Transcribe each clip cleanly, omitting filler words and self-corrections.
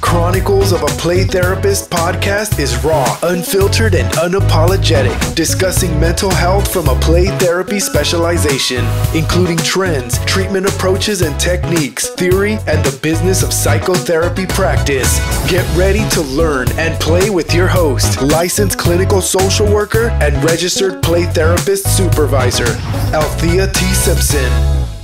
Chronicles of a Play Therapist podcast is raw, unfiltered, and unapologetic, discussing mental health from a play therapy specialization, including trends, treatment approaches and techniques, theory, and the business of psychotherapy practice. Get ready to learn and play with your host, licensed clinical social worker and registered play therapist supervisor, Althea Simpson.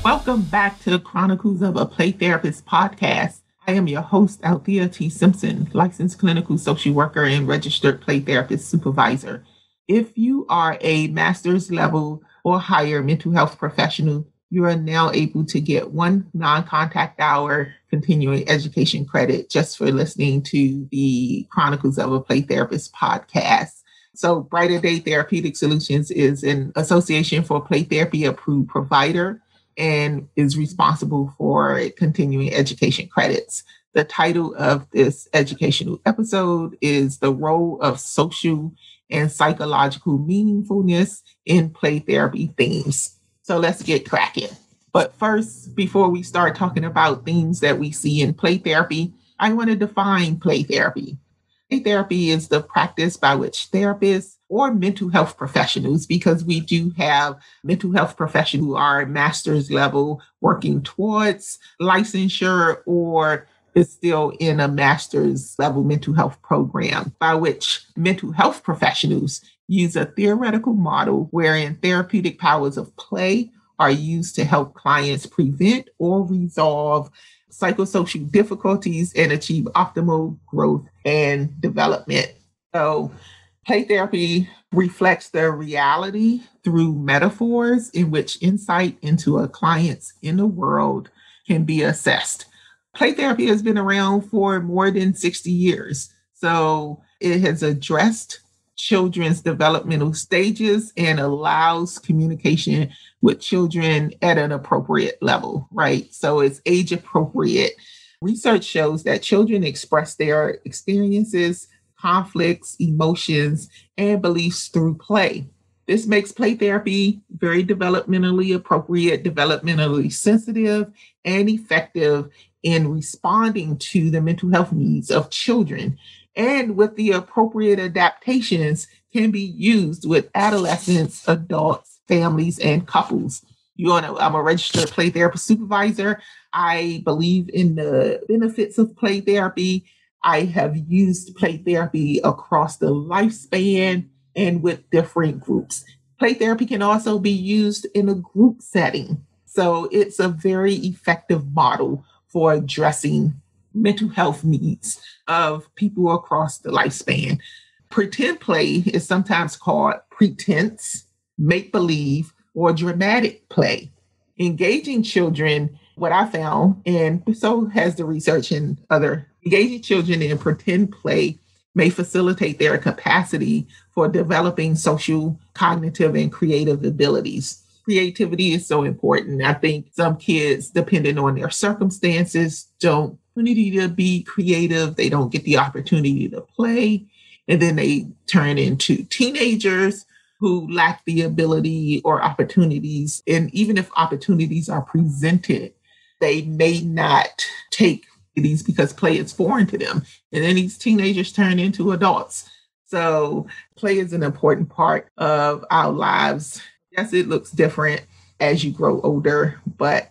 Welcome back to Chronicles of a Play Therapist podcast. I am your host, Althea Simpson, licensed clinical social worker and registered play therapist supervisor. If you are a master's level or higher mental health professional, you are now able to get one non-contact hour continuing education credit just for listening to the Chronicles of a Play Therapist podcast. So Brighter Day Therapeutic Solutions is an association for play therapy approved provider and is responsible for continuing education credits. The title of this educational episode is The Role of Social and Psychological Meaningfulness in Play Therapy Themes. So let's get cracking. But first, before we start talking about themes that we see in play therapy, I want to define play therapy. Play therapy is the practice by which therapists or mental health professionals, because we do have mental health professionals who are master's level working towards licensure or is still in a master's level mental health program, by which mental health professionals use a theoretical model wherein therapeutic powers of play are used to help clients prevent or resolve psychosocial difficulties and achieve optimal growth and development. So play therapy reflects the reality through metaphors in which insight into a client's inner world can be assessed. Play therapy has been around for more than 60 years. So it has addressed children's developmental stages and allows communication with children at an appropriate level, right? So it's age appropriate. Research shows that children express their experiences, conflicts, emotions, and beliefs through play. This makes play therapy very developmentally appropriate, developmentally sensitive, and effective in responding to the mental health needs of children. And with the appropriate adaptations can be used with adolescents, adults, families, and couples. I'm a registered play therapist supervisor. I believe in the benefits of play therapy. I have used play therapy across the lifespan and with different groups. Play therapy can also be used in a group setting. So it's a very effective model for addressing mental health needs of people across the lifespan. Pretend play is sometimes called pretense, make-believe, or dramatic play. Engaging children, what I found, and so has the research and engaging children in pretend play may facilitate their capacity for developing social, cognitive, and creative abilities. Creativity is so important. I think some kids, depending on their circumstances, don't opportunity to be creative. They don't get the opportunity to play. And then they turn into teenagers who lack the ability or opportunities. And even if opportunities are presented, they may not take these because play is foreign to them. And then these teenagers turn into adults. So play is an important part of our lives. Yes, it looks different as you grow older, but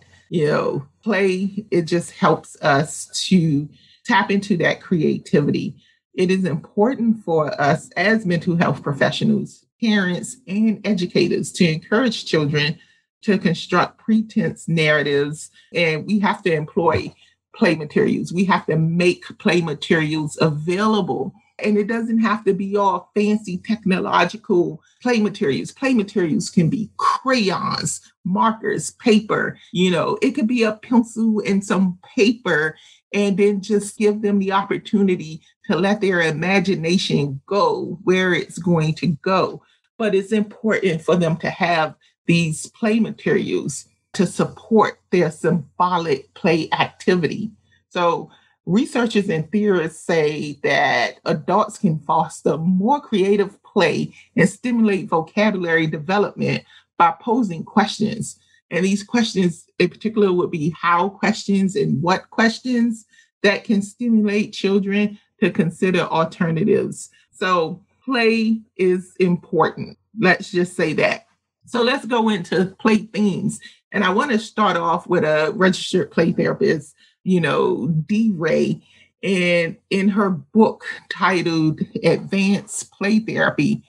play, it just helps us to tap into that creativity. It is important for us as mental health professionals, parents, and educators to encourage children to construct pretense narratives, and we have to employ play materials. We have to make play materials available. And it doesn't have to be all fancy technological play materials. Play materials can be crayons, markers, paper. It could be a pencil and some paper, and then just give them the opportunity to let their imagination go where it's going to go. But it's important for them to have these play materials to support their symbolic play activity. So researchers and theorists say that adults can foster more creative play and stimulate vocabulary development by posing questions. And these questions in particular would be how questions and what questions that can stimulate children to consider alternatives. So play is important. Let's just say that. So let's go into play themes. And I want to start off with a registered play therapist, D. Ray. And in her book titled Advanced Play Therapy,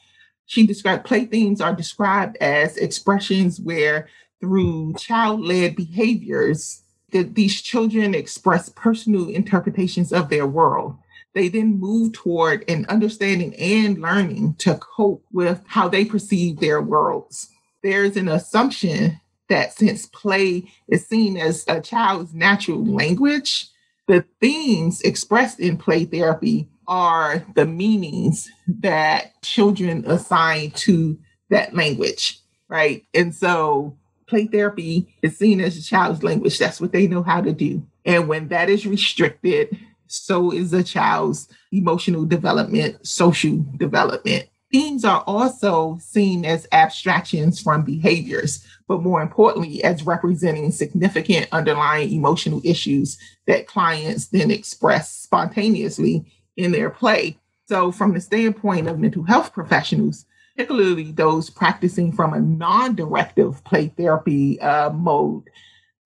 she described play themes are described as expressions where through child-led behaviors that these children express personal interpretations of their world. They then move toward an understanding and learning to cope with how they perceive their worlds. There's an assumption that since play is seen as a child's natural language, the themes expressed in play therapy are the meanings that children assign to that language, right? And so play therapy is seen as a child's language. That's what they know how to do. And when that is restricted, so is a child's emotional development, social development. Themes are also seen as abstractions from behaviors, but more importantly, as representing significant underlying emotional issues that clients then express spontaneously in their play. So from the standpoint of mental health professionals, particularly those practicing from a non-directive play therapy mode,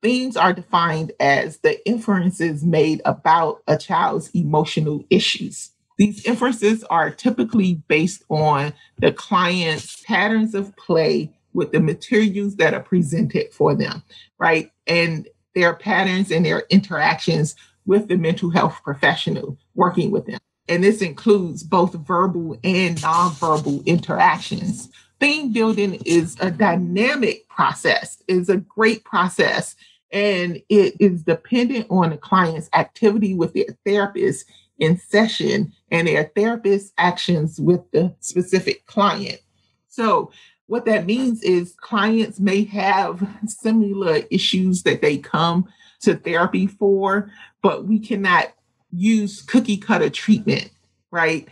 themes are defined as the inferences made about a child's emotional issues. These inferences are typically based on the client's patterns of play with the materials that are presented for them, right? And their patterns and their interactions with the mental health professional working with them. And this includes both verbal and nonverbal interactions. Theme building is a dynamic process, is a great process, and it is dependent on the client's activity with their therapist in session and their therapist's actions with the specific client. So what that means is clients may have similar issues that they come to therapy for, but we cannot use cookie cutter treatment, right?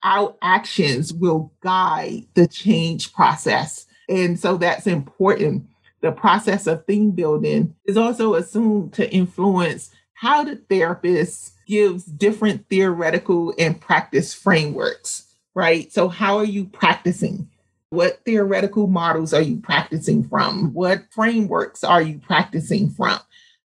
Our actions will guide the change process. And so that's important. The process of theme building is also assumed to influence how the therapist gives different theoretical and practice frameworks, right? So how are you practicing? What theoretical models are you practicing from? What frameworks are you practicing from?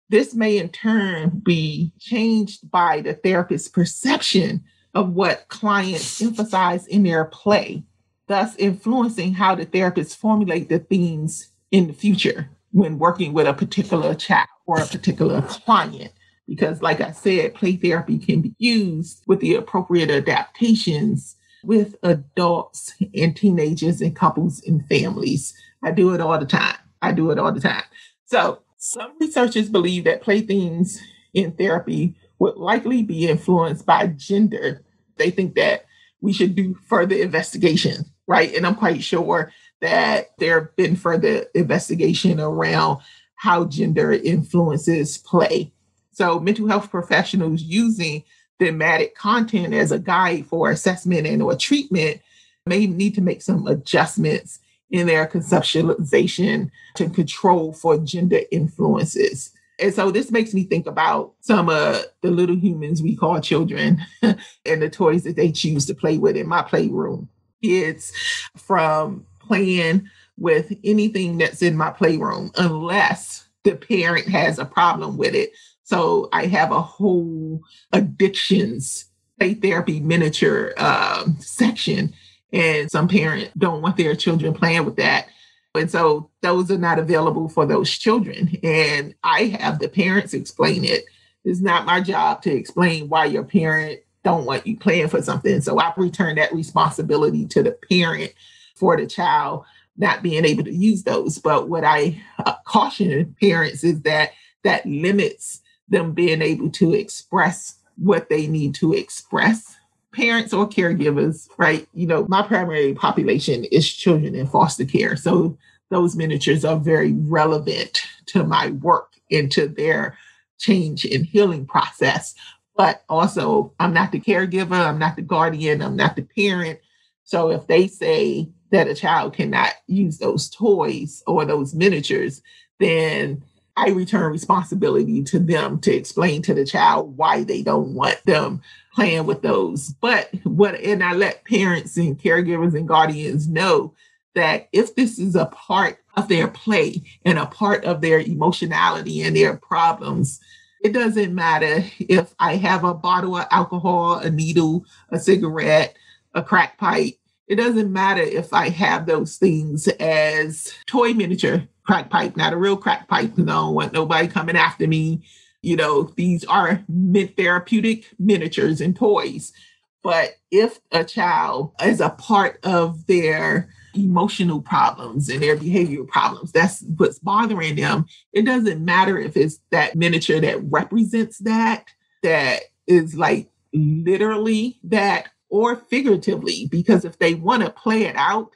This may in turn be changed by the therapist's perception of what clients emphasize in their play, thus influencing how the therapists formulate the themes in the future when working with a particular child or a particular client. Because like I said, play therapy can be used with the appropriate adaptations with adults and teenagers and couples and families. I do it all the time. So some researchers believe that play themes in therapy would likely be influenced by gender. They think that we should do further investigation, right? And I'm quite sure that there have been further investigation around how gender influences play. So mental health professionals using thematic content as a guide for assessment and or treatment may need to make some adjustments in their conceptualization to control for gender influences. And so this makes me think about some of the little humans we call children and the toys that they choose to play with in my playroom. Kids from playing with anything that's in my playroom, unless the parent has a problem with it. So I have a whole addictions play therapy miniature section, and some parents don't want their children playing with that. And so those are not available for those children. And I have the parents explain it. It's not my job to explain why your parent don't want you playing for something. So I return that responsibility to the parent for the child not being able to use those. But what I caution parents is that limits them being able to express what they need to express. Parents or caregivers, right? My primary population is children in foster care. So those miniatures are very relevant to my work and to their change and healing process. But also, I'm not the caregiver, I'm not the guardian, I'm not the parent. So if they say that a child cannot use those toys or those miniatures, then I return responsibility to them to explain to the child why they don't want them playing with those. And I let parents and caregivers and guardians know that if this is a part of their play and a part of their emotionality and their problems, it doesn't matter if I have a bottle of alcohol, a needle, a cigarette, a crack pipe. It doesn't matter if I have those things as toy miniature crack pipe, not a real crack pipe. I don't want nobody coming after me. These are therapeutic miniatures and toys. But if a child is a part of their emotional problems and their behavioral problems, that's what's bothering them, it doesn't matter if it's that miniature that represents that is like literally that or figuratively, because if they want to play it out,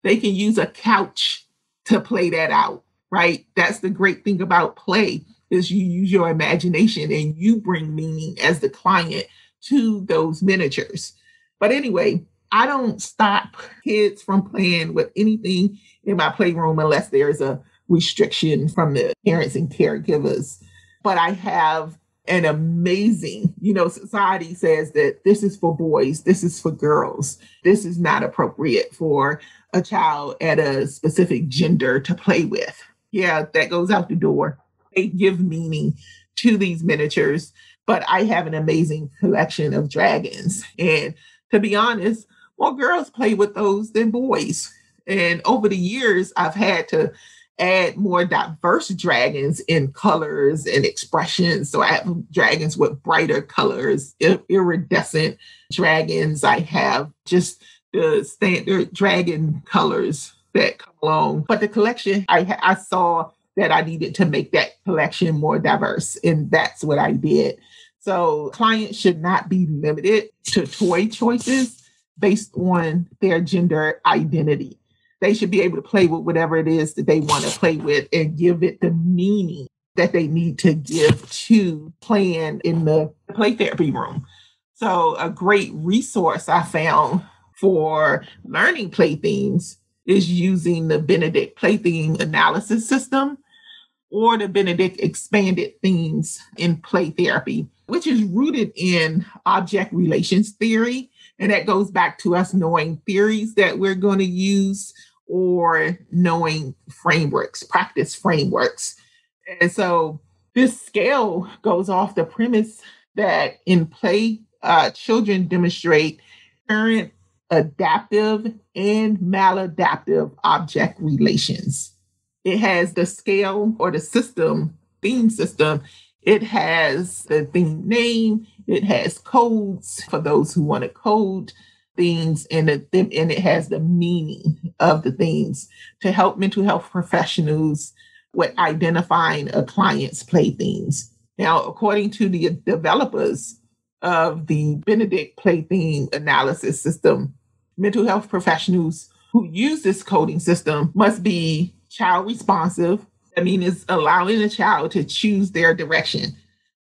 they can use a couch to play that out, right? That's the great thing about play is you use your imagination and you bring meaning as the client to those miniatures. But anyway, I don't stop kids from playing with anything in my playroom unless there's a restriction from the parents and caregivers. But I have an amazing, society says that this is for boys, this is for girls. This is not appropriate for a child at a specific gender to play with. Yeah, that goes out the door. They give meaning to these miniatures, but I have an amazing collection of dragons. And to be honest, more girls play with those than boys. And over the years, I've had to add more diverse dragons in colors and expressions. So I have dragons with brighter colors, iridescent dragons. I have just the standard dragon colors that come along. But the collection, I saw that I needed to make that collection more diverse. And that's what I did. So clients should not be limited to toy choices based on their gender identity. They should be able to play with whatever it is that they want to play with and give it the meaning that they need to give to playing in the play therapy room. So a great resource I found for learning play themes is using the Benedict play theme analysis system or the Benedict expanded themes in play therapy, which is rooted in object relations theory. And that goes back to us knowing theories that we're going to use or knowing frameworks, practice frameworks. And so this scale goes off the premise that in play, children demonstrate current adaptive and maladaptive object relations. It has the scale or the system, theme system. It has the theme name. It has codes for those who want to code things, and it has the meaning of the things to help mental health professionals with identifying a client's play themes. Now, according to the developers of the Benedict play theme analysis system, mental health professionals who use this coding system must be child responsive. I mean, it's allowing a child to choose their direction.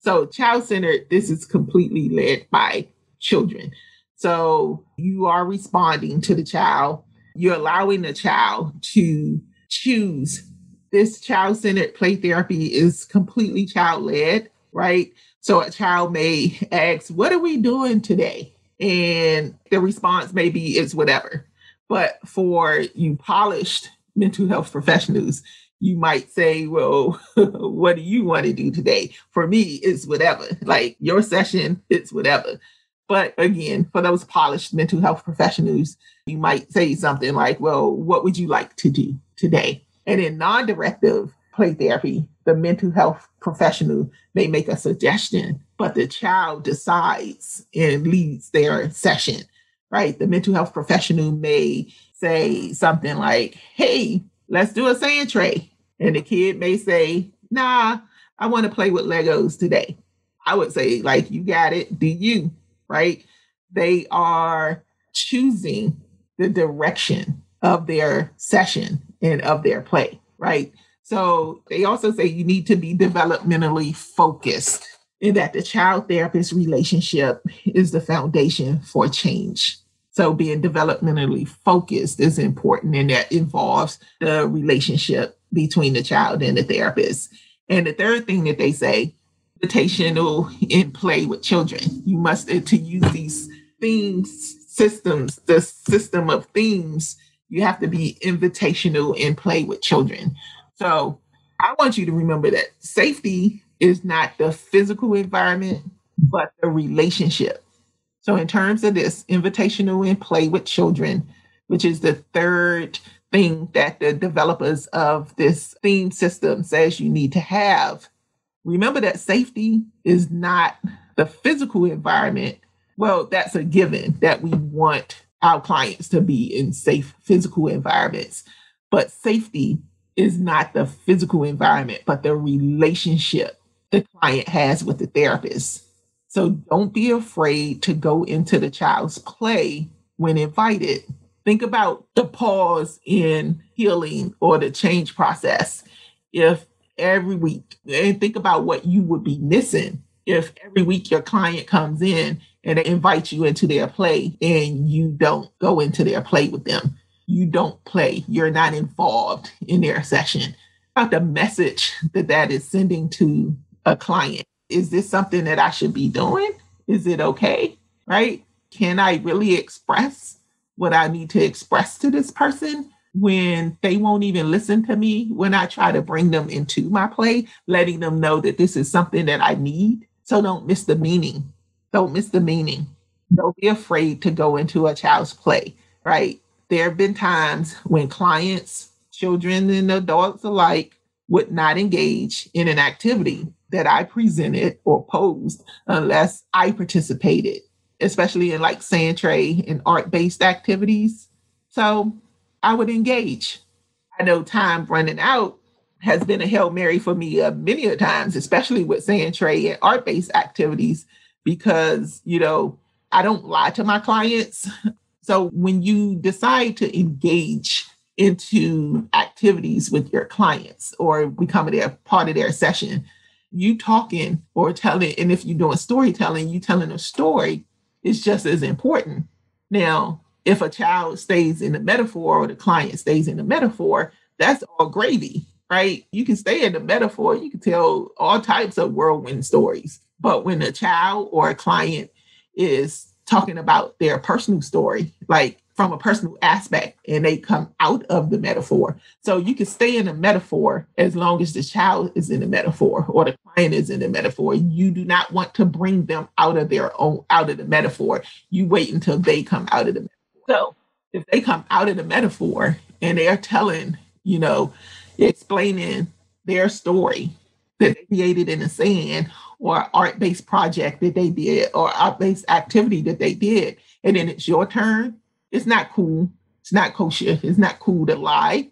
So child-centered, this is completely led by children. So you are responding to the child. You're allowing the child to choose. This child-centered play therapy is completely child-led, right? So a child may ask, what are we doing today? And the response may be, it's whatever. But for you polished mental health professionals, you might say, well, what do you want to do today? For me, it's whatever. Like your session, it's whatever. But again, for those polished mental health professionals, you might say something like, well, what would you like to do today? And in non-directive play therapy, the mental health professional may make a suggestion, but the child decides and leads their session, right? The mental health professional may say something like, hey, let's do a sand tray. And the kid may say, nah, I want to play with Legos today. I would say, like, you got it, do you? Right? They are choosing the direction of their session and of their play, right? So they also say you need to be developmentally focused and that the child-therapist relationship is the foundation for change. So being developmentally focused is important, and that involves the relationship between the child and the therapist. And the third thing that they say, invitational in play with children. You must, to use these themes systems, the system of themes, you have to be invitational in play with children. So I want you to remember that safety is not the physical environment, but the relationship. So in terms of this invitational in play with children, which is the third thing that the developers of this theme system says you need to have, remember that safety is not the physical environment. Well, that's a given that we want our clients to be in safe physical environments. But safety is not the physical environment, but the relationship the client has with the therapist. So don't be afraid to go into the child's play when invited. Think about the pause in healing or the change process. If every week, and think about what you would be missing if every week your client comes in and they invite you into their play and you don't go into their play with them. You don't play. You're not involved in their session. About the message that is sending to a client. Is this something that I should be doing? Is it okay? Right? Can I really express what I need to express to this person when they won't even listen to me when I try to bring them into my play, letting them know that this is something that I need? So don't miss the meaning. Don't miss the meaning. Don't be afraid to go into a child's play, right? There have been times when clients, children and adults alike, would not engage in an activity that I presented or posed unless I participated, especially in like sand tray and art-based activities. So I would engage. I know time running out has been a Hail Mary for me many a times, especially with sand tray and art-based activities, because, I don't lie to my clients. So when you decide to engage into activities with your clients or becoming a part of their session, you talking or telling, and if you're doing storytelling, you telling a story is just as important. Now, if a child stays in the metaphor or the client stays in the metaphor, that's all gravy, right? You can stay in the metaphor. You can tell all types of whirlwind stories. But when a child or a client is talking about their personal story, like from a personal aspect, and they come out of the metaphor. So you can stay in the metaphor as long as the child is in the metaphor or the client is in the metaphor. You do not want to bring them out of the metaphor. You wait until they come out of the metaphor. So if they come out of the metaphor and they are telling, explaining their story that they created in the sand or art-based project that they did or art-based activity that they did, and then it's your turn, it's not cool. It's not kosher. It's not cool to lie.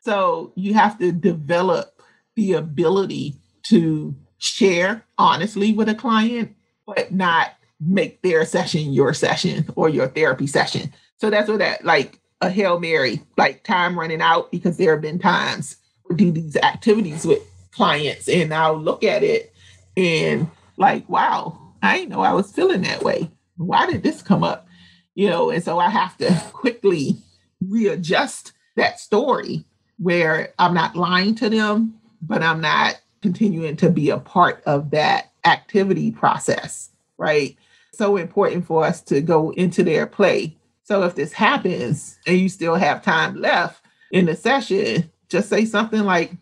So you have to develop the ability to share honestly with a client, but not make their session your session or your therapy session. So that's what that, like a Hail Mary, like time running out, because there have been times we do these activities with clients and I'll look at it and like, wow, I didn't know I was feeling that way. Why did this come up? And so I have to quickly readjust that story where I'm not lying to them, but I'm not continuing to be a part of that activity process, right? So important for us to go into their play. So if this happens and you still have time left in the session, just say something like,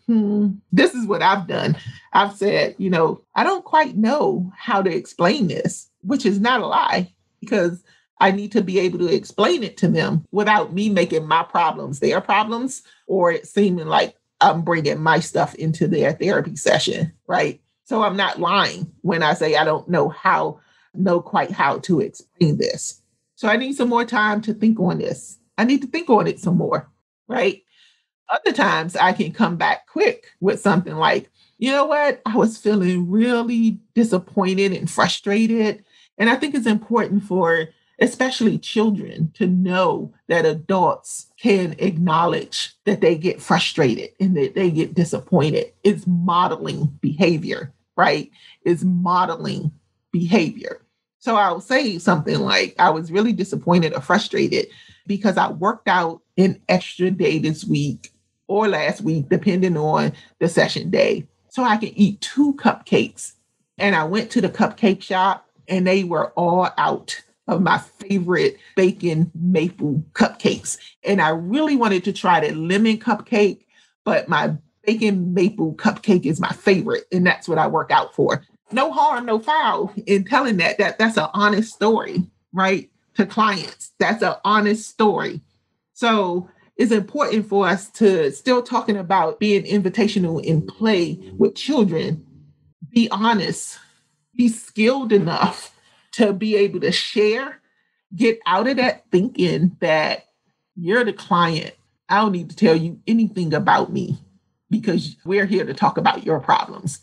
this is what I've done. I've said, I don't quite know how to explain this, which is not a lie, because I need to be able to explain it to them without me making my problems their problems, or it seeming like I'm bringing my stuff into their therapy session, right? So I'm not lying when I say I don't know quite how to explain this. So I need some more time to think on this. I need to think on it some more, right? Other times I can come back quick with something like, you know what? I was feeling really disappointed and frustrated. And I think it's important for especially children to know that adults can acknowledge that they get frustrated and that they get disappointed. It's modeling behavior, right? It's modeling behavior. So I'll say something like, I was really disappointed or frustrated because I worked out an extra day this week or last week, depending on the session day. so I can eat 2 cupcakes. And I went to the cupcake shop and they were all out of my favorite bacon maple cupcakes. And I really wanted to try the lemon cupcake, but my bacon maple cupcake is my favorite. And that's what I work out for. No harm, no foul in telling that's an honest story, right? To clients. That's an honest story. So it's important for us to still talking about being invitational in play with children. Be honest, be skilled enough to be able to share, get out of that thinking that you're the client. I don't need to tell you anything about me because we're here to talk about your problems.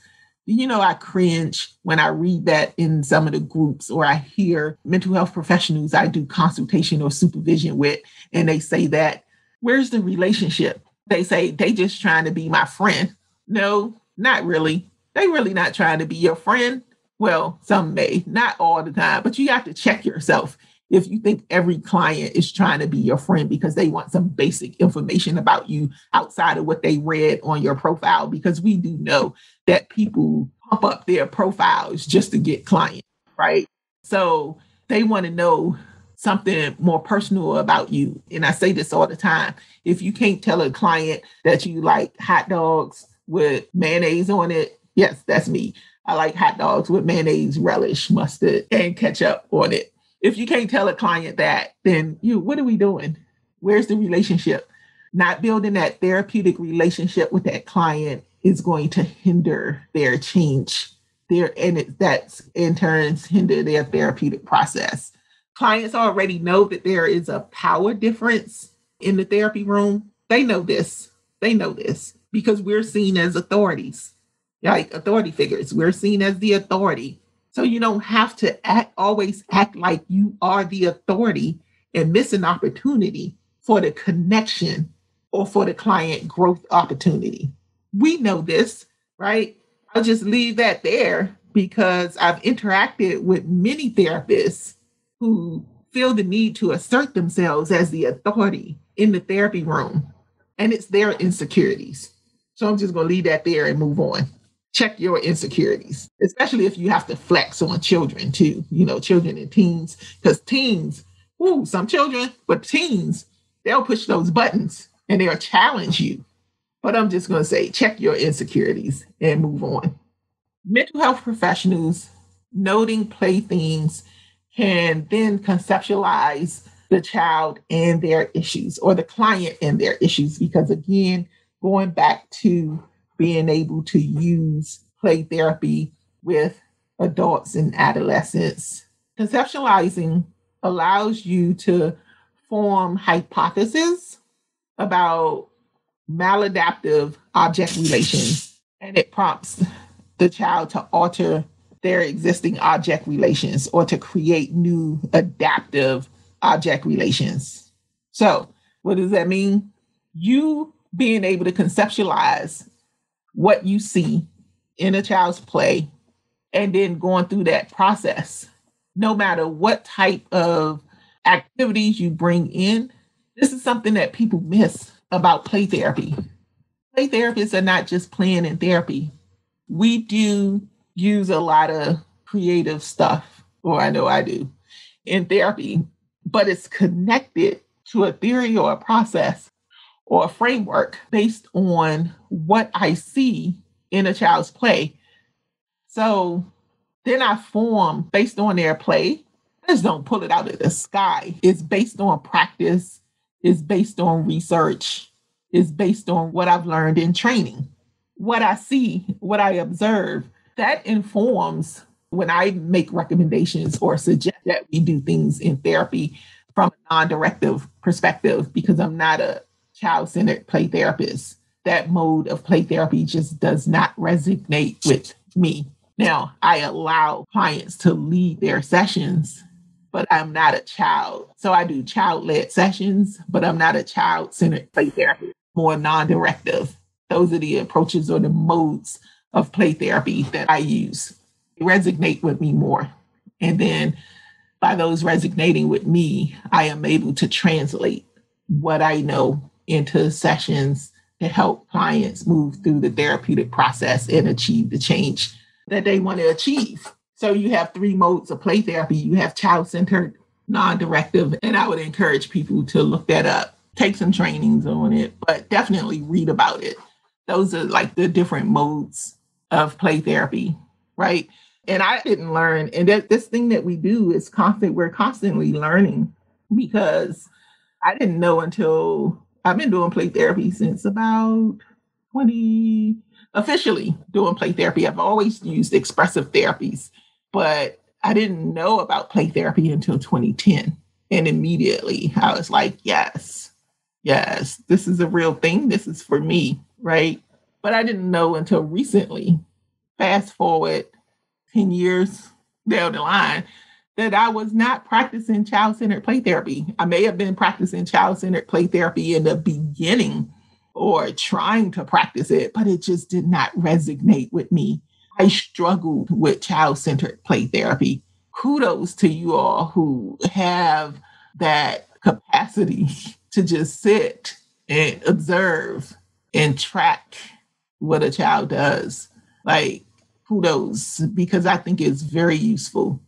I cringe when I read that in some of the groups, or I hear mental health professionals I do consultation or supervision with, and they say that, where's the relationship? They say they just trying to be my friend. No, not really. They really not trying to be your friend. Well, some may, not all the time, but you have to check yourself if you think every client is trying to be your friend because they want some basic information about you outside of what they read on your profile, because we do know that people pump up their profiles just to get clients, right? So they want to know something more personal about you. And I say this all the time. If you can't tell a client that you like hot dogs with mayonnaise on it, yes, that's me. I like hot dogs with mayonnaise, relish, mustard, and ketchup on it. If you can't tell a client that, then what are we doing? Where's the relationship? Not building that therapeutic relationship with that client is going to hinder their change. That's in turn hinder their therapeutic process. Clients already know that there is a power difference in the therapy room. They know this. Because we're seen as authorities, like authority figures. We're seen as the authority. So you don't have to always act like you are the authority and miss an opportunity for the connection or for the client growth opportunity. We know this, right? I'll just leave that there because I've interacted with many therapists who feel the need to assert themselves as the authority in the therapy room, and it's their insecurities. So I'm just going to leave that there and move on. Check your insecurities, especially if you have to flex on children too, children and teens, because teens, some children, but teens, they'll push those buttons and they'll challenge you. But I'm just going to say, check your insecurities and move on. Mental health professionals noting play themes can then conceptualize the child and their issues, or the client and their issues, because again, going back to being able to use play therapy with adults and adolescents. Conceptualizing allows you to form hypotheses about maladaptive object relations, and it prompts the child to alter their existing object relations or to create new adaptive object relations. So what does that mean? You being able to conceptualize what you see in a child's play and then going through that process, no matter what type of activities you bring in. This is something that people miss about play therapy. Play therapists are not just playing in therapy. We do use a lot of creative stuff, or I know I do, in therapy, but it's connected to a theory or a process or a framework based on what I see in a child's play. So then I form based on their play. I just don't pull it out of the sky. It's based on practice. It's based on research. It's based on what I've learned in training. What I see, what I observe, that informs when I make recommendations or suggest that we do things in therapy from a non-directive perspective, because I'm not a child-centered play therapist. That mode of play therapy just does not resonate with me. Now, I allow clients to lead their sessions, but I'm not a child. So I do child-led sessions, but I'm not a child-centered play therapist, more non-directive. Those are the approaches or the modes of play therapy that I use. They resonate with me more. And then by those resonating with me, I am able to translate what I know into sessions to help clients move through the therapeutic process and achieve the change that they want to achieve. So you have 3 modes of play therapy. You have child-centered, non-directive, and I would encourage people to look that up, take some trainings on it, but definitely read about it. Those are like the different modes of play therapy, right? And I didn't learn, and this thing that we do is constant. We're constantly learning, because I didn't know until I've been doing play therapy since about 20, officially doing play therapy. I've always used expressive therapies, but I didn't know about play therapy until 2010. And immediately I was like, yes, this is a real thing. This is for me, right? But I didn't know until recently, fast forward 10 years down the line, that I was not practicing child-centered play therapy. I may have been practicing child-centered play therapy in the beginning or trying to practice it, but it just did not resonate with me. I struggled with child-centered play therapy. Kudos to you all who have that capacity to just sit and observe and track what a child does. Like, kudos, because I think it's very useful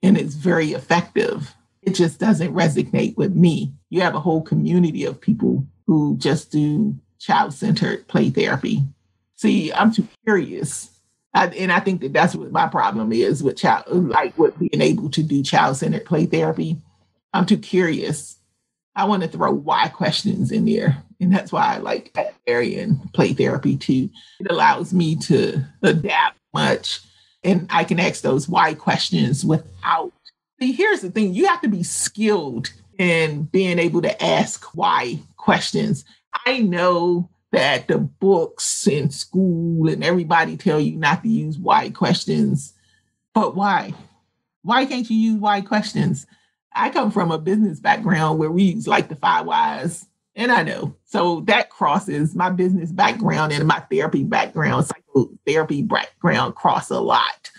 and it's very effective. It just doesn't resonate with me. You have a whole community of people who just do child-centered play therapy. See, I'm too curious. And I think that that's what my problem is with with being able to do child-centered play therapy. I'm too curious. I want to throw why questions in there. And that's why I like Adlerian play therapy too. It allows me to adapt much. And I can ask those why questions without. See, here's the thing. You have to be skilled in being able to ask why questions. I know that the books in school and everybody tell you not to use why questions, but why? Why can't you use why questions? I come from a business background where we use like the 5 whys, and I know. So that crosses my business background and my therapy background, psychotherapy background cross a lot,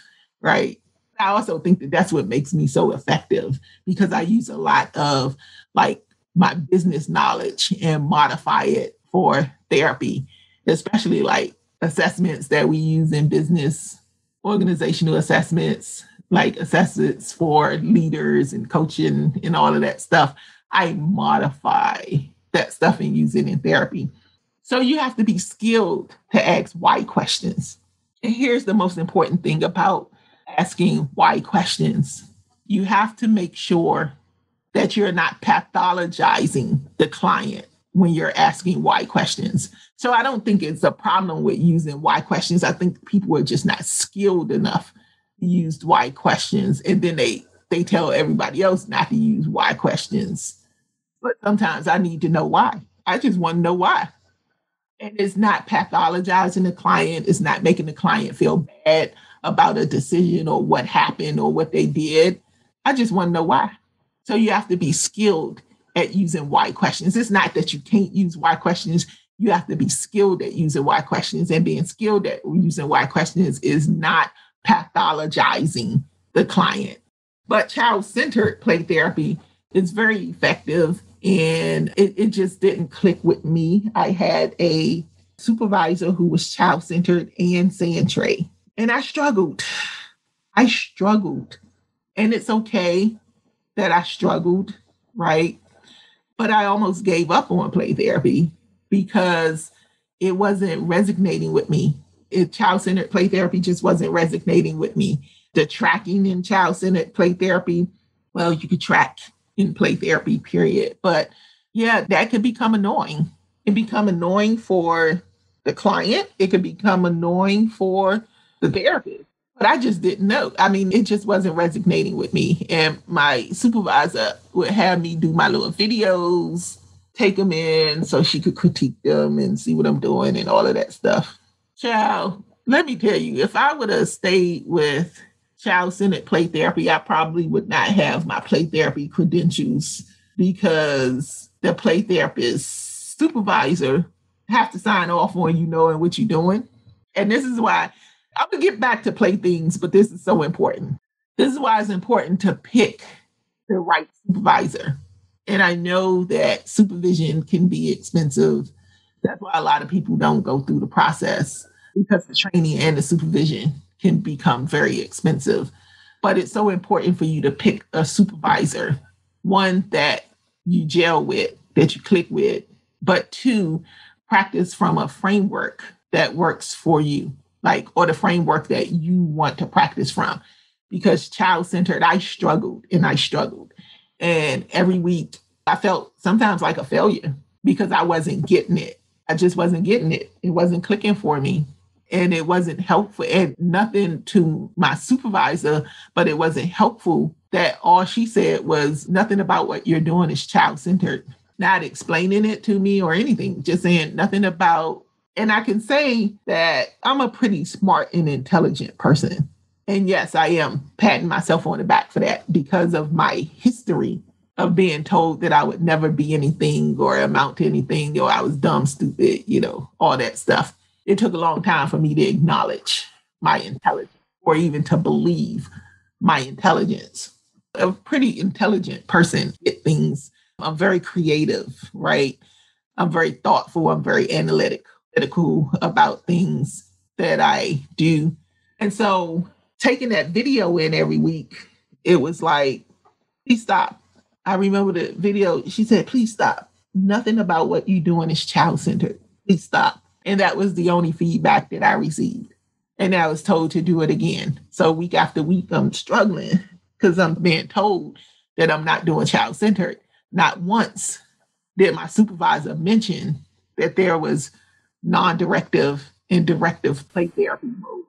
right? I also think that that's what makes me so effective, because I use a lot of like my business knowledge and modify it for therapy, especially like assessments that we use in business, organizational assessments, like assessments for leaders and coaching and all of that stuff. I modify that stuff and use it in therapy. So you have to be skilled to ask why questions. And here's the most important thing about asking why questions. You have to make sure that you're not pathologizing the client when you're asking why questions. So I don't think it's a problem with using why questions. I think people are just not skilled enough to use why questions. And then they tell everybody else not to use why questions. But sometimes I need to know why. I just want to know why. And it's not pathologizing the client. It's not making the client feel bad about a decision or what happened or what they did. I just want to know why. So you have to be skilled at using why questions. It's not that you can't use why questions. You have to be skilled at using why questions, and being skilled at using why questions is not pathologizing the client. But child-centered play therapy is very effective, and it just didn't click with me. I had a supervisor who was child-centered and Sandtray, and I struggled. And it's okay that I struggled, right? But I almost gave up on play therapy because it wasn't resonating with me. Child-centered play therapy just wasn't resonating with me. The tracking in child-centered play therapy, well, you could track in play therapy, period. But yeah, that could become annoying. It become annoying for the client. It could become annoying for the therapist. But I just didn't know. I mean, it just wasn't resonating with me. And my supervisor would have me do my little videos, take them in so she could critique them and see what I'm doing and all of that stuff. Child, let me tell you, if I would have stayed with child-centered play therapy, I probably would not have my play therapy credentials, because the play therapist supervisor have to sign off on you knowing what you're doing. And this is why I'm going to get back to play things, but this is so important. This is why it's important to pick the right supervisor. And I know that supervision can be expensive, That's why a lot of people don't go through the process, because the training and the supervision can become very expensive. But it's so important for you to pick a supervisor, one that you gel with, that you click with, but two, practice from a framework that works for you, like, or the framework that you want to practice from. Because child-centered, I struggled. And every week I felt sometimes like a failure because I wasn't getting it. I just wasn't getting it. It wasn't clicking for me. And it wasn't helpful, and nothing to my supervisor, but it wasn't helpful that all she said was nothing about what you're doing is child-centered, not explaining it to me or anything, just saying nothing about. And I can say that I'm a pretty smart and intelligent person. And yes, I am patting myself on the back for that because of my history of being told that I would never be anything or amount to anything, or I was dumb, stupid, all that stuff. It took a long time for me to acknowledge my intelligence or even to believe my intelligence. A pretty intelligent person at things. I'm very creative, right? I'm very thoughtful. I'm very analytical about things that I do. And so taking that video in every week, it was like, please stop. I remember the video. She said, please stop. Nothing about what you're doing is child-centered. Please stop. And that was the only feedback that I received. And I was told to do it again. So week after week, I'm struggling because I'm being told that I'm not doing child-centered. Not once did my supervisor mention that there was non-directive and directive play therapy mode.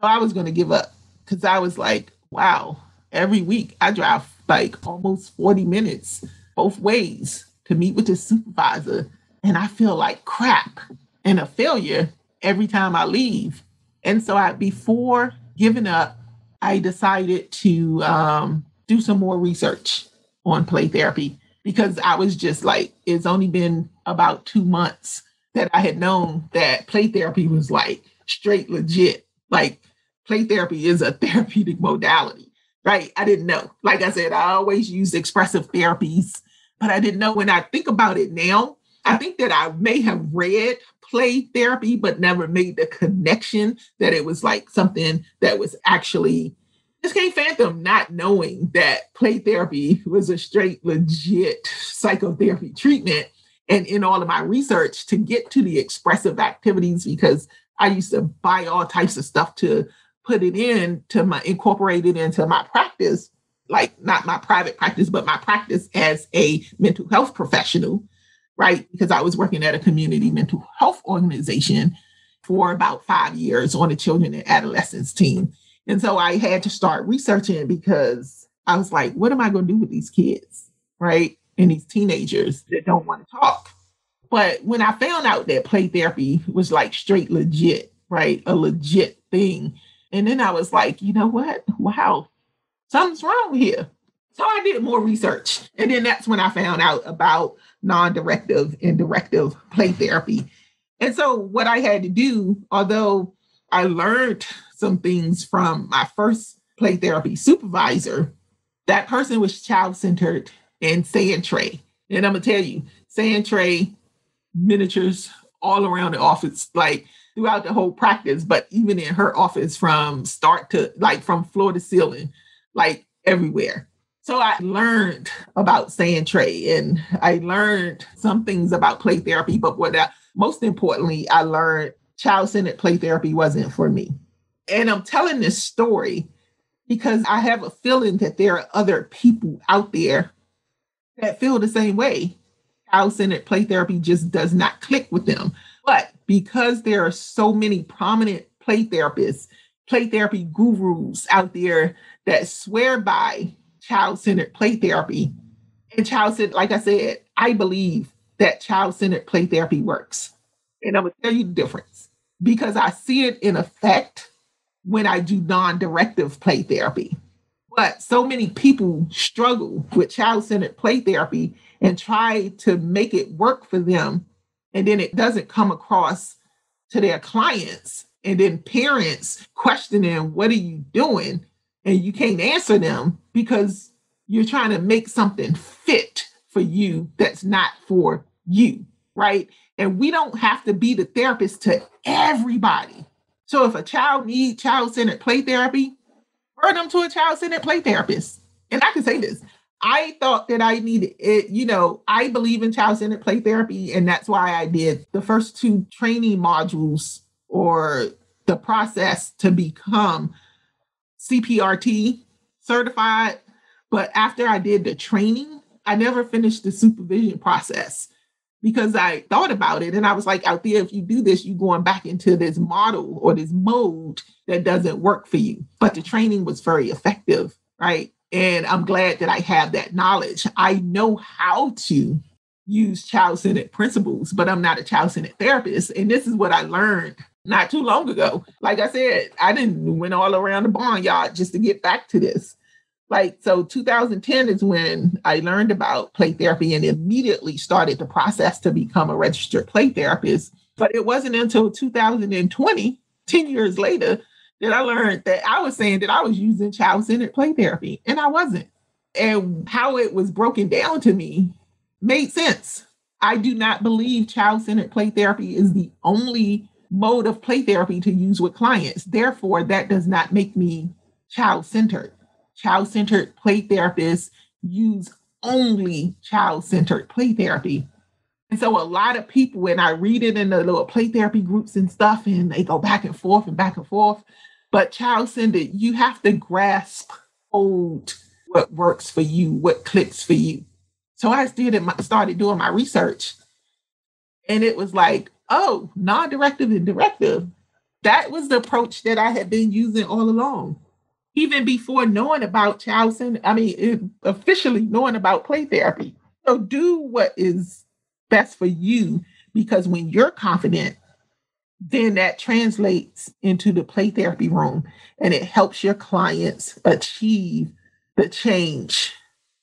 So I was going to give up because I was like, wow, every week I drive like almost 40 minutes both ways to meet with the supervisor. And I feel like crap and a failure every time I leave. And so before giving up, I decided to do some more research on play therapy because I was just like, it's only been about 2 months that I had known that play therapy was like straight legit. Like play therapy is a therapeutic modality, right? I didn't know. Like I said, I always used expressive therapies, but I didn't know. When I think about it now, I think that I may have read play therapy, but never made the connection that it was like something that was actually, just can't fathom not knowing that play therapy was a straight legit psychotherapy treatment. And in all of my research to get to the expressive activities, because I used to buy all types of stuff to put it in to incorporate it into my practice, like not my private practice, but my practice as a mental health professional. Right? Because I was working at a community mental health organization for about 5 years on the children and adolescents team. And so I had to start researching because I was like, what am I going to do with these kids? Right? And these teenagers that don't want to talk. But when I found out that play therapy was like straight legit, right? A legit thing. And then I was like, you know what? Wow, something's wrong here. So I did more research. And then that's when I found out about non-directive and directive play therapy. And so what I had to do, although I learned some things from my first play therapy supervisor, that person was child-centered and sand tray. And I'm going to tell you, sand tray, miniatures all around the office, like throughout the whole practice, but even in her office from start to like from floor to ceiling, like everywhere. So I learned about sand tray and I learned some things about play therapy, but most importantly, I learned child-centered play therapy wasn't for me. And I'm telling this story because I have a feeling that there are other people out there that feel the same way. Child-centered play therapy just does not click with them. But because there are so many prominent play therapists, play therapy gurus out there that swear by child-centered play therapy. And child-centered, like I said, I believe that child-centered play therapy works. And I'm going to tell you the difference because I see it in effect when I do non-directive play therapy. But so many people struggle with child-centered play therapy and try to make it work for them. And then it doesn't come across to their clients. And then parents questioning, what are you doing? And you can't answer them because you're trying to make something fit for you that's not for you, right? And we don't have to be the therapist to everybody. So if a child needs child-centered play therapy, refer them to a child-centered play therapist. And I can say this. I thought that I needed it. I believe in child-centered play therapy. And that's why I did the first 2 training modules or the process to become CPRT certified. But after I did the training, I never finished the supervision process because I thought about it and I was like, Althea, if you do this, you're going back into this model or this mode that doesn't work for you. But the training was very effective, right? And I'm glad that I have that knowledge. I know how to use child-centered principles, but I'm not a child-centered therapist. And this is what I learned not too long ago. Like I said, I didn't went all around the barnyard just to get back to this. So 2010 is when I learned about play therapy and immediately started the process to become a registered play therapist. But it wasn't until 2020, 10 years later, that I learned that I was saying that I was using child-centered play therapy, and I wasn't. And how it was broken down to me made sense. I do not believe child-centered play therapy is the only mode of play therapy to use with clients. Therefore, that does not make me child-centered. Child-centered play therapists use only child-centered play therapy. And so a lot of people, when I read it in the little play therapy groups and stuff, and they go back and forth and back and forth. But child-centered, you have to grasp, hold what works for you, what clicks for you. So I started doing my research. And it was like, oh, non-directive and directive. That was the approach that I had been using all along. Even before knowing about officially knowing about play therapy. So do what is best for you, because when you're confident, then that translates into the play therapy room and it helps your clients achieve the change.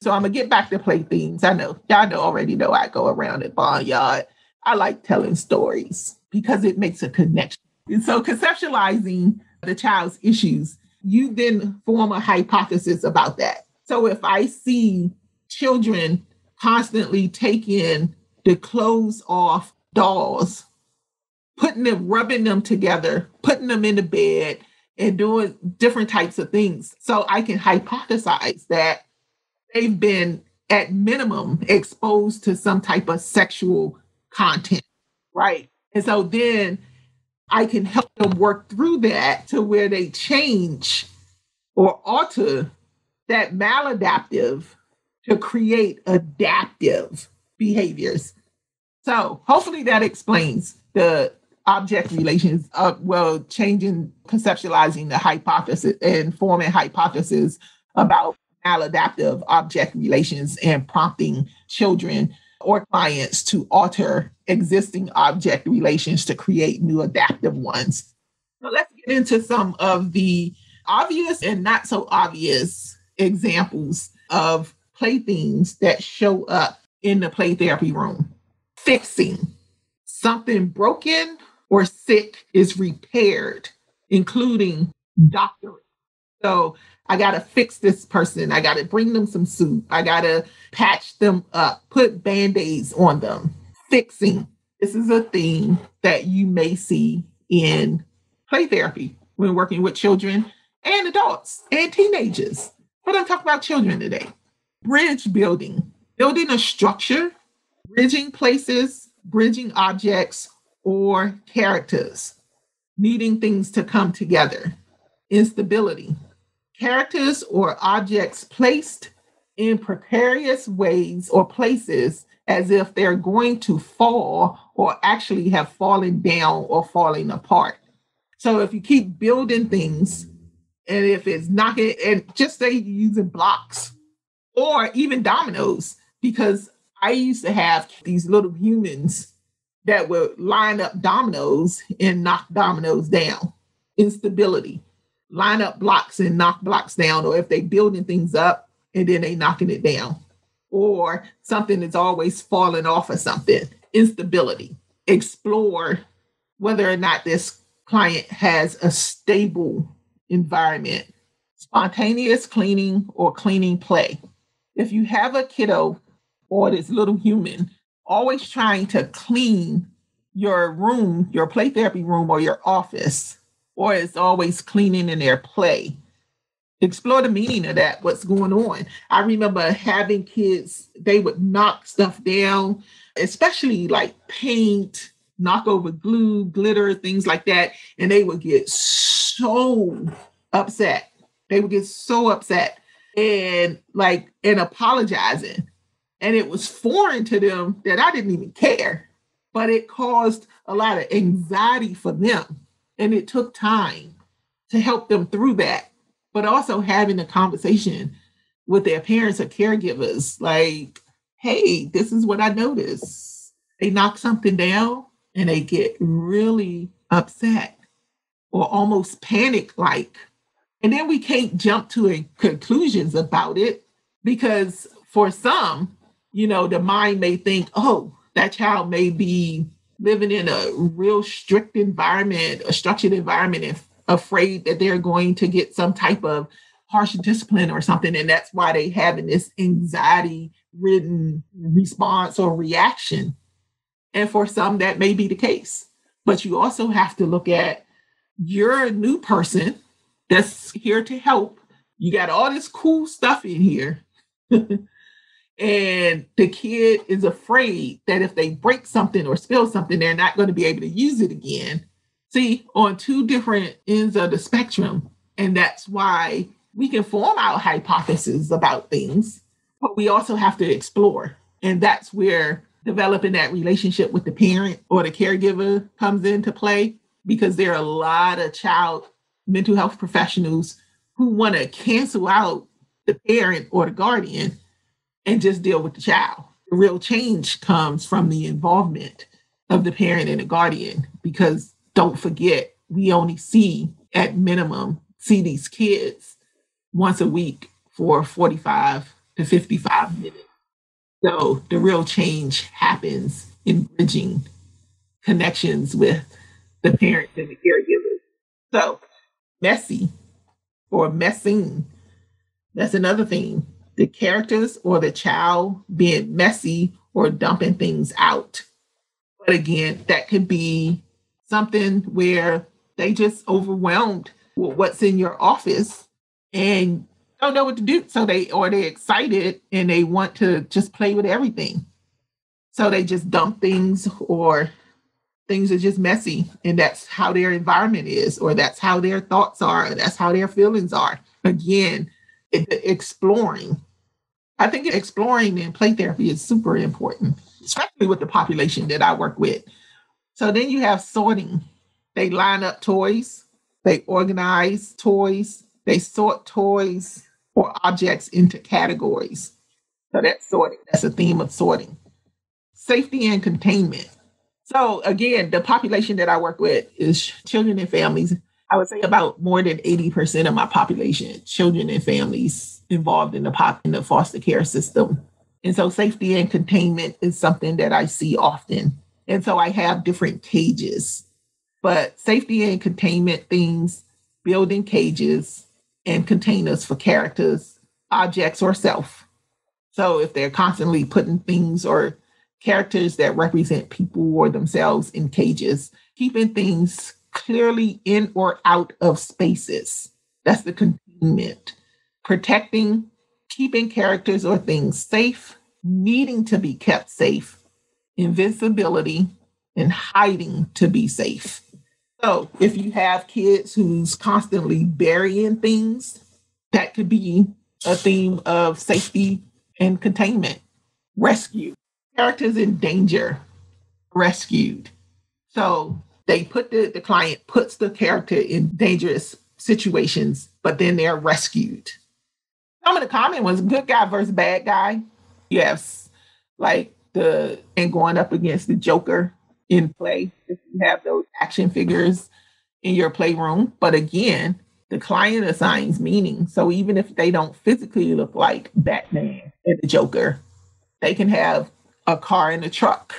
So I'm going to get back to play themes. I know, y'all already know I go around the barnyard. I like telling stories because it makes a connection. And so conceptualizing the child's issues, you then form a hypothesis about that. So if I see children constantly taking the clothes off dolls, rubbing them together, putting them in the bed and doing different types of things, so I can hypothesize that they've been at minimum exposed to some type of sexual content, right? And so then I can help them work through that to where they change or alter that maladaptive to create adaptive behaviors. So hopefully that explains the object relations of, changing, conceptualizing the hypothesis and forming hypothesis about maladaptive object relations and prompting children or clients to alter existing object relations to create new adaptive ones. So let's get into some of the obvious and not so obvious examples of play themes that show up in the play therapy room. Fixing. Something broken or sick is repaired, including doctoring. So I got to fix this person. I got to bring them some soup. I got to patch them up, put Band-Aids on them. Fixing. This is a theme that you may see in play therapy when working with children and adults and teenagers. But I'm talking about children today. Bridge building. Building a structure, bridging places, bridging objects or characters, needing things to come together. Instability. Characters or objects placed in precarious ways or places as if they're going to fall or actually have fallen down or falling apart. So if you keep building things, and if it's knocking, and just say you're using blocks or even dominoes, because I used to have these little humans that would line up dominoes and knock dominoes down. Instability. Line up blocks and knock blocks down, or if they building things up and then they knocking it down, or something is always falling off of something. Instability. Explore whether or not this client has a stable environment. Spontaneous cleaning or cleaning play. If you have a kiddo or this little human always trying to clean your room, your play therapy room or your office, or it's always cleaning in their play. Explore the meaning of that, what's going on. I remember having kids, they would knock stuff down, especially like paint, knock over glue, glitter, things like that. And they would get so upset. They would get so upset and apologizing. And it was foreign to them that I didn't even care, but it caused a lot of anxiety for them. And it took time to help them through that, but also having a conversation with their parents or caregivers, like, hey, this is what I noticed. They knock something down and they get really upset or almost panic-like. And then we can't jump to conclusions about it because for some, the mind may think, oh, that child may be living in a real strict environment, a structured environment, and afraid that they're going to get some type of harsh discipline or something. And that's why they having this anxiety-ridden response or reaction. And for some, that may be the case. But you also have to look at you're a new person that's here to help. You got all this cool stuff in here. And the kid is afraid that if they break something or spill something, they're not going to be able to use it again. See, on two different ends of the spectrum. And that's why we can form our hypotheses about things, but we also have to explore. And that's where developing that relationship with the parent or the caregiver comes into play, because there are a lot of child mental health professionals who want to cancel out the parent or the guardian and just deal with the child. The real change comes from the involvement of the parent and the guardian, because don't forget, we only see these kids once a week for 45 to 55 minutes. So the real change happens in bridging connections with the parents and the caregivers. So messy or messing, that's another thing. The characters or the child being messy or dumping things out. But again, that could be something where they just overwhelmed with what's in your office and don't know what to do. So they're excited and they want to just play with everything. So they just dump things, or things are just messy. And that's how their environment is, or that's how their thoughts are, or that's how their feelings are. Again, exploring. I think exploring in play therapy is super important, especially with the population that I work with. So then you have sorting. They line up toys, they organize toys, they sort toys or objects into categories. So that's sorting. That's a theme of sorting. Safety and containment. So again, the population that I work with is children and families. I would say about more than 80% of my population, children and families involved in the foster care system. And so safety and containment is something that I see often. And so I have different cages, but safety and containment things, building cages and containers for characters, objects, or self. So if they're constantly putting things or characters that represent people or themselves in cages, keeping things clearly in or out of spaces. That's the containment. Protecting, keeping characters or things safe, needing to be kept safe, invincibility, and hiding to be safe. So if you have kids who's constantly burying things, that could be a theme of safety and containment. Rescue. Characters in danger, rescued. So they put the client puts the character in dangerous situations, but then they're rescued. Some of the common ones, good guy versus bad guy. You have and going up against the Joker in play. If you have those action figures in your playroom. But again, the client assigns meaning. So even if they don't physically look like Batman and the Joker, they can have a car and a truck,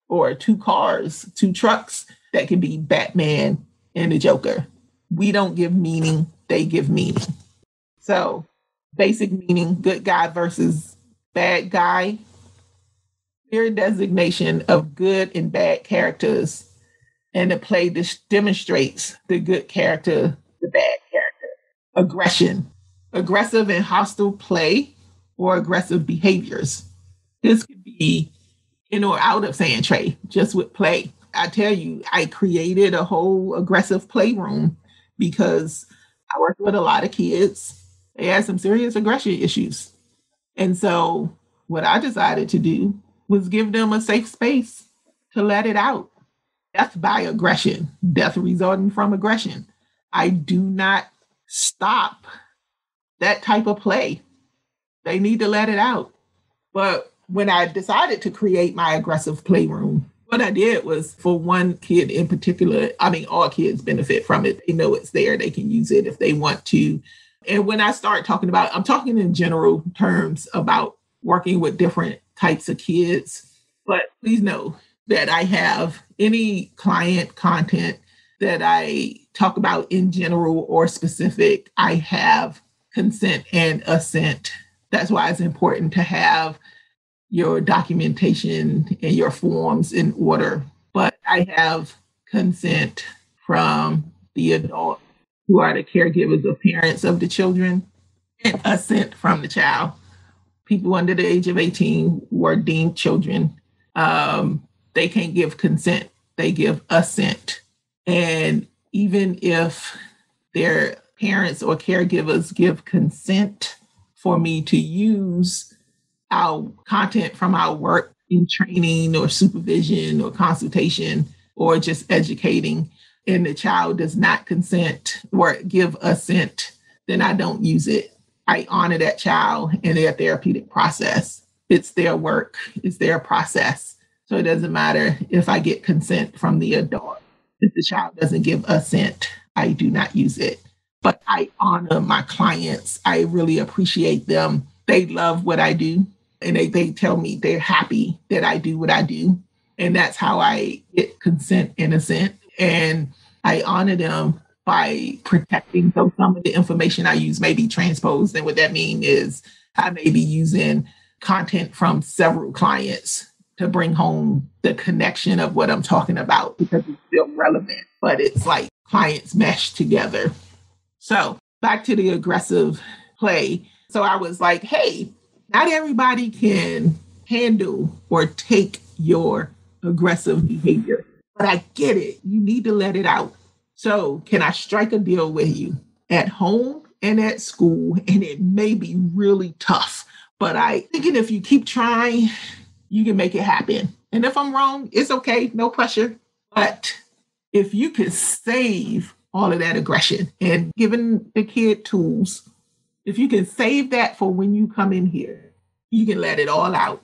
or two cars, two trucks that can be Batman and the Joker. We don't give meaning, they give meaning. So basic meaning, good guy versus bad guy. Clear designation of good and bad characters And the play demonstrates the good character, the bad character, aggression, aggressive and hostile play, or aggressive behaviors. This could be in or out of sand tray, just with play. I tell you, I created a whole aggressive playroom because I worked with a lot of kids. They had some serious aggression issues. And so what I decided to do was give them a safe space to let it out. Death by aggression, death resulting from aggression. I do not stop that type of play. They need to let it out. But when I decided to create my aggressive playroom, what I did was for one kid in particular, I mean, all kids benefit from it. They know it's there. They can use it if they want to. And when I start talking about, I'm talking in general terms about working with different types of kids. But please know that I have any client content that I talk about in general or specific, I have consent and assent. That's why it's important to have your documentation and your forms in order. But I have consent from the adult who are the caregivers or parents of the children, and assent from the child. People under the age of 18 who are deemed children, they can't give consent. They give assent. And even if their parents or caregivers give consent for me to use our content from our work in training or supervision or consultation or just educating, and the child does not consent or give assent, then I don't use it. I honor that child and their therapeutic process. It's their work, it's their process. So it doesn't matter if I get consent from the adult. If the child doesn't give assent, I do not use it. But I honor my clients. I really appreciate them. They love what I do. And they tell me they're happy that I do what I do. And that's how I get consent and assent. And I honor them by protecting. So some of the information I use may be transposed. And what that means is I may be using content from several clients to bring home the connection of what I'm talking about because it's still relevant. But it's like clients mesh together. So back to the aggressive play. So I was like, hey, not everybody can handle or take your aggressive behavior, but I get it. You need to let it out. So can I strike a deal with you at home and at school? And it may be really tough, but I thinking if you keep trying, you can make it happen. And if I'm wrong, it's okay. No pressure. But if you could save all of that aggression and giving the kid tools, if you can save that for when you come in here, you can let it all out.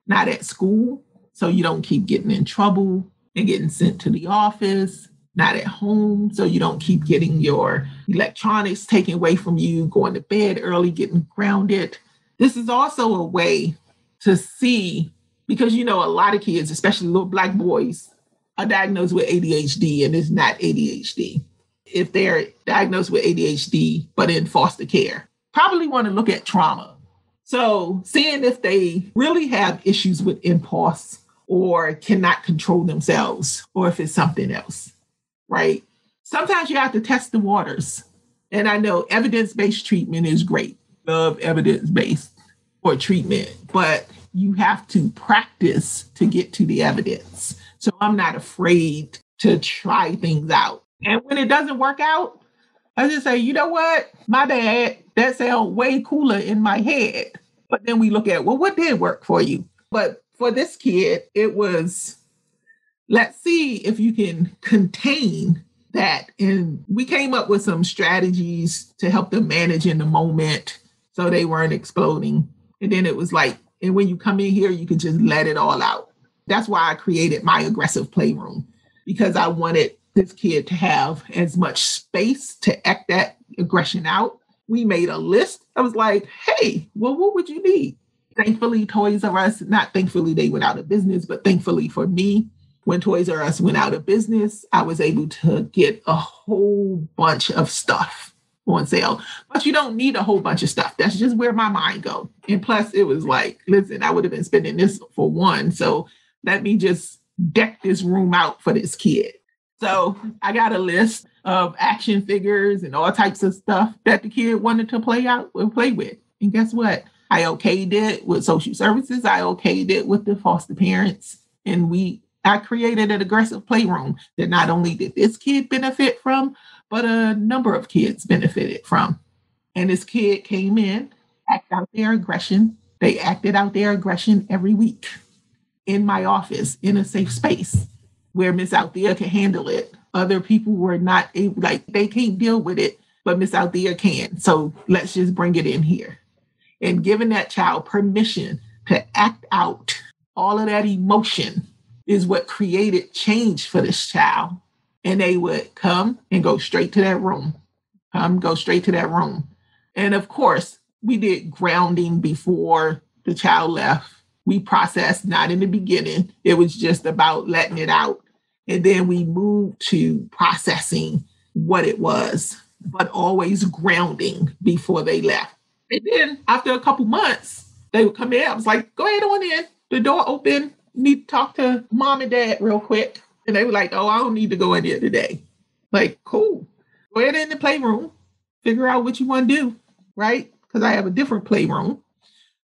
Not at school, so you don't keep getting in trouble and getting sent to the office. Not at home, so you don't keep getting your electronics taken away from you, going to bed early, getting grounded. This is also a way to see, because a lot of kids, especially little Black boys, are diagnosed with ADHD and it's not ADHD. If they're diagnosed with ADHD, but in foster care, probably want to look at trauma. So seeing if they really have issues with impulse or cannot control themselves, or if it's something else, right? Sometimes you have to test the waters. And I know evidence-based treatment is great. Love evidence-based for treatment, but you have to practice to get to the evidence. So I'm not afraid to try things out. And when it doesn't work out, I just say, you know what? My bad. That sounds way cooler in my head. But then we look at, well, what did work for you? But for this kid, it was, let's see if you can contain that. And we came up with some strategies to help them manage in the moment so they weren't exploding. And then it was like, and when you come in here, you can just let it all out. That's why I created my aggressive playroom, because I wanted this kid to have as much space to act that aggression out. We made a list. I was like, hey, well, what would you need? Thankfully, Toys R Us, not thankfully they went out of business, but thankfully for me, when Toys R Us went out of business, I was able to get a whole bunch of stuff on sale. But you don't need a whole bunch of stuff. That's just where my mind goes. And plus, it was like, listen, I would have been spending this for one. So let me just deck this room out for this kid. So I got a list of action figures and all types of stuff that the kid wanted to play with. And guess what? I okayed it with social services. I okayed it with the foster parents. And I created an aggressive playroom that not only did this kid benefit from, but a number of kids benefited from. And this kid came in, acted out their aggression. They acted out their aggression every week in my office, in a safe space where Miss Althea can handle it. Other people were not able, they can't deal with it, but Miss Althea can. So let's just bring it in here. And giving that child permission to act out all of that emotion is what created change for this child. And they would come and go straight to that room. Go straight to that room. And of course, we did grounding before the child left. We processed, not in the beginning. It was just about letting it out. And then we moved to processing what it was, but always grounding before they left. And then after a couple months, they would come in. I was like, go ahead on in. The door open. Need to talk to mom and dad real quick. And they were like, oh, I don't need to go in there today. Like, cool. Go ahead in the playroom. Figure out what you want to do, right? Because I have a different playroom.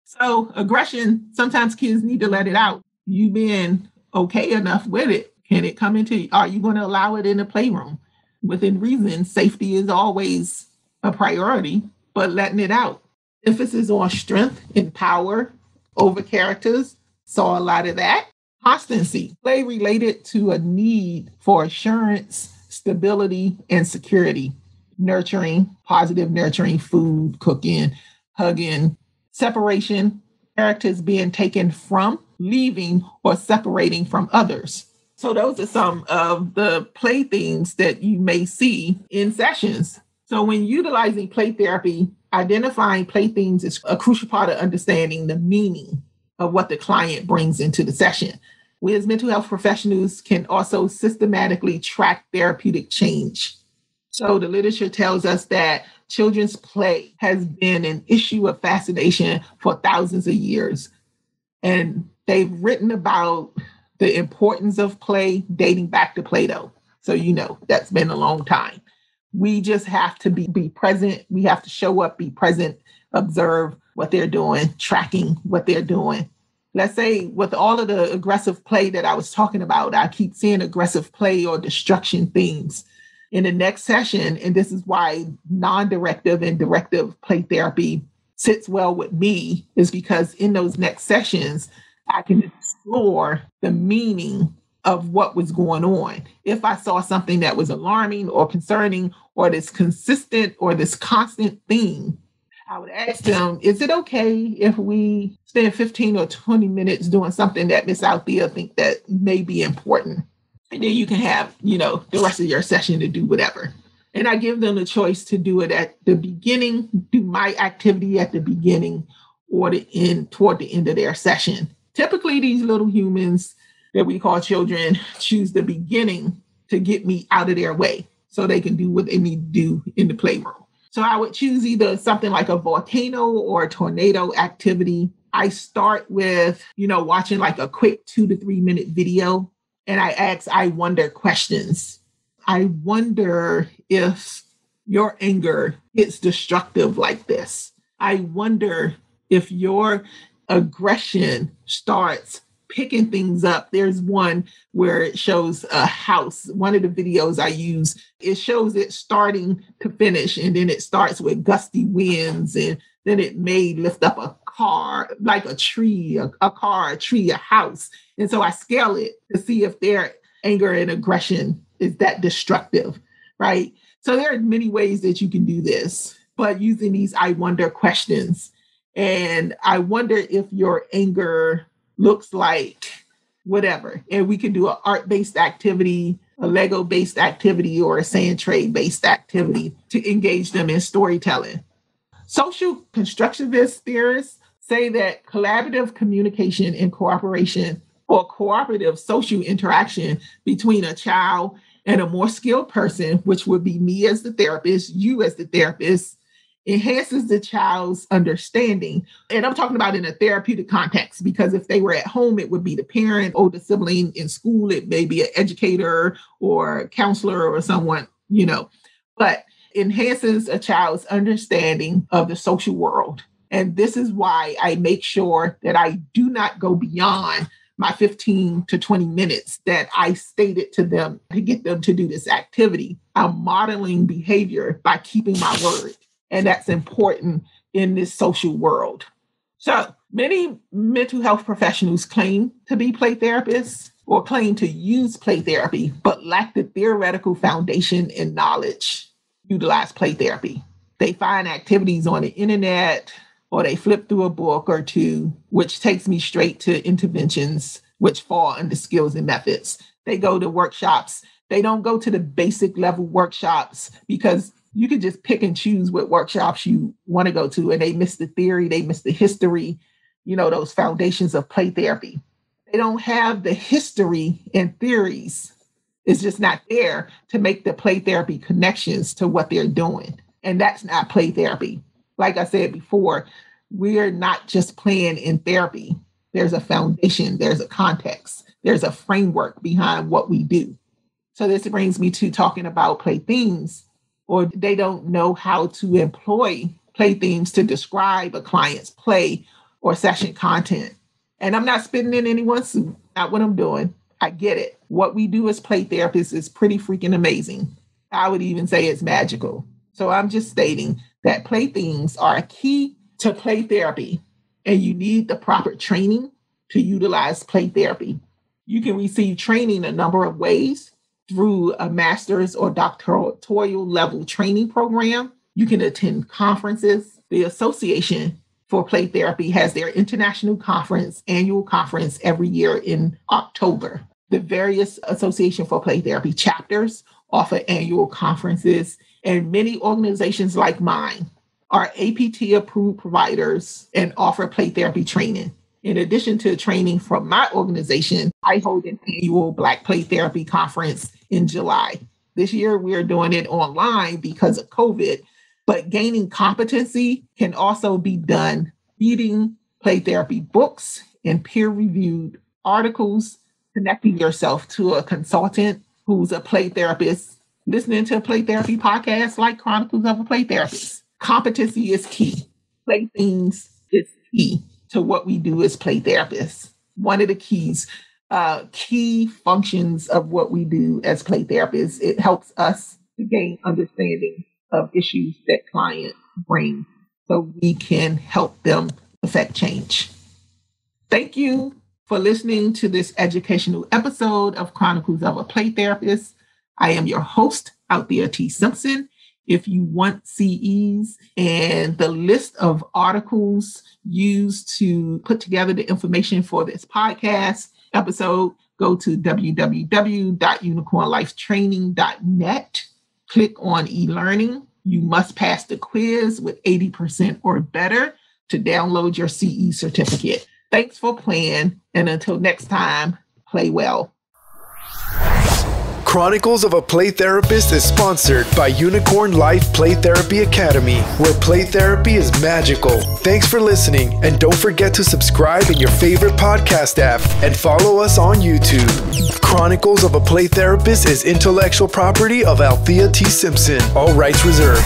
So aggression, sometimes kids need to let it out. You being okay enough with it. Can it come into, are you going to allow it in the playroom? Within reason, safety is always a priority, but letting it out. Emphasis on strength and power over characters. Saw a lot of that. Constancy, play related to a need for assurance, stability, and security. Nurturing, positive nurturing, food, cooking, hugging. Separation, characters being taken from, leaving, or separating from others. So those are some of the play themes that you may see in sessions. So when utilizing play therapy, identifying play themes is a crucial part of understanding the meaning of what the client brings into the session. We as mental health professionals can also systematically track therapeutic change. So the literature tells us that children's play has been an issue of fascination for thousands of years. And they've written about the importance of play dating back to Plato. So, that's been a long time. We just have to be present. We have to show up, be present, observe what they're doing, tracking what they're doing. Let's say with all of the aggressive play that I was talking about, I keep seeing aggressive play or destruction themes. In the next session, and this is why non-directive and directive play therapy sits well with me, is because in those next sessions, I can explore the meaning of what was going on. If I saw something that was alarming or concerning or this consistent or this constant theme, I would ask them, is it okay if we spend 15 or 20 minutes doing something that Miss Althea think that may be important? And then you can have, the rest of your session to do whatever. And I give them the choice to do it at the beginning, do my activity at the beginning or toward the end of their session. Typically, these little humans that we call children choose the beginning to get me out of their way so they can do what they need to do in the playroom. So I would choose either something like a volcano or a tornado activity. I start with, watching like a quick 2 to 3 minute video. And I ask, I wonder questions. I wonder if your anger is destructive like this. I wonder if your aggression starts picking things up. There's one where it shows a house. One of the videos I use, it shows it starting to finish. And then it starts with gusty winds. And then it may lift up a car, like a tree, a car, a tree, a house. And so I scale it to see if their anger and aggression is that destructive, right? So there are many ways that you can do this, but using these I wonder questions. And I wonder if your anger looks like whatever. And we can do an art-based activity, a Lego-based activity, or a sand tray-based activity to engage them in storytelling. Social constructivist theorists say that collaborative communication and cooperation or cooperative social interaction between a child and a more skilled person, which would be me as the therapist, you as the therapist, enhances the child's understanding. And I'm talking about in a therapeutic context, because if they were at home, it would be the parent, older sibling. In school, it may be an educator or counselor or someone, but enhances a child's understanding of the social world. And this is why I make sure that I do not go beyond my 15 to 20 minutes that I stated to them to get them to do this activity. I'm modeling behavior by keeping my word. And that's important in this social world. So many mental health professionals claim to be play therapists or claim to use play therapy, but lack the theoretical foundation and knowledge to utilize play therapy. They find activities on the internet, or they flip through a book or two, which takes me straight to interventions, which fall under skills and methods. They go to workshops. They don't go to the basic level workshops because you can just pick and choose what workshops you want to go to. And they miss the theory, they miss the history, those foundations of play therapy. They don't have the history and theories. It's just not there to make the play therapy connections to what they're doing. And that's not play therapy. Like I said before, we're not just playing in therapy. There's a foundation, there's a context, there's a framework behind what we do. So this brings me to talking about play themes, or they don't know how to employ play themes to describe a client's play or session content. And I'm not spitting in anyone's suit, not what I'm doing. I get it. What we do as play therapists is pretty freaking amazing. I would even say it's magical. So I'm just stating that play themes are a key to play therapy, and you need the proper training to utilize play therapy. You can receive training a number of ways through a master's or doctoral level training program. You can attend conferences. The Association for Play Therapy has their international annual conference every year in October. The various Association for Play Therapy chapters offer annual conferences, and many organizations like mine are APT-approved providers and offer play therapy training. In addition to training from my organization, I hold an annual Black Play Therapy Conference in July. This year, we are doing it online because of COVID, but gaining competency can also be done reading play therapy books and peer-reviewed articles, connecting yourself to a consultant who's a play therapist, listening to a play therapy podcast like Chronicles of a Play Therapist. Competency is key. Play themes is key to what we do as play therapists. One of the key functions of what we do as play therapists, it helps us to gain understanding of issues that clients bring so we can help them affect change. Thank you for listening to this educational episode of Chronicles of a Play Therapist. I am your host, Althea T. Simpson. If you want CEs and the list of articles used to put together the information for this podcast episode, go to www.unicornlifetraining.net. Click on e-learning. You must pass the quiz with 80% or better to download your CE certificate. Thanks for playing, and until next time, play well. Chronicles of a Play Therapist is sponsored by Unicorn Life Play Therapy Academy, where play therapy is magical. Thanks for listening, and don't forget to subscribe in your favorite podcast app and follow us on YouTube. Chronicles of a Play Therapist is intellectual property of Althea T. Simpson. All rights reserved.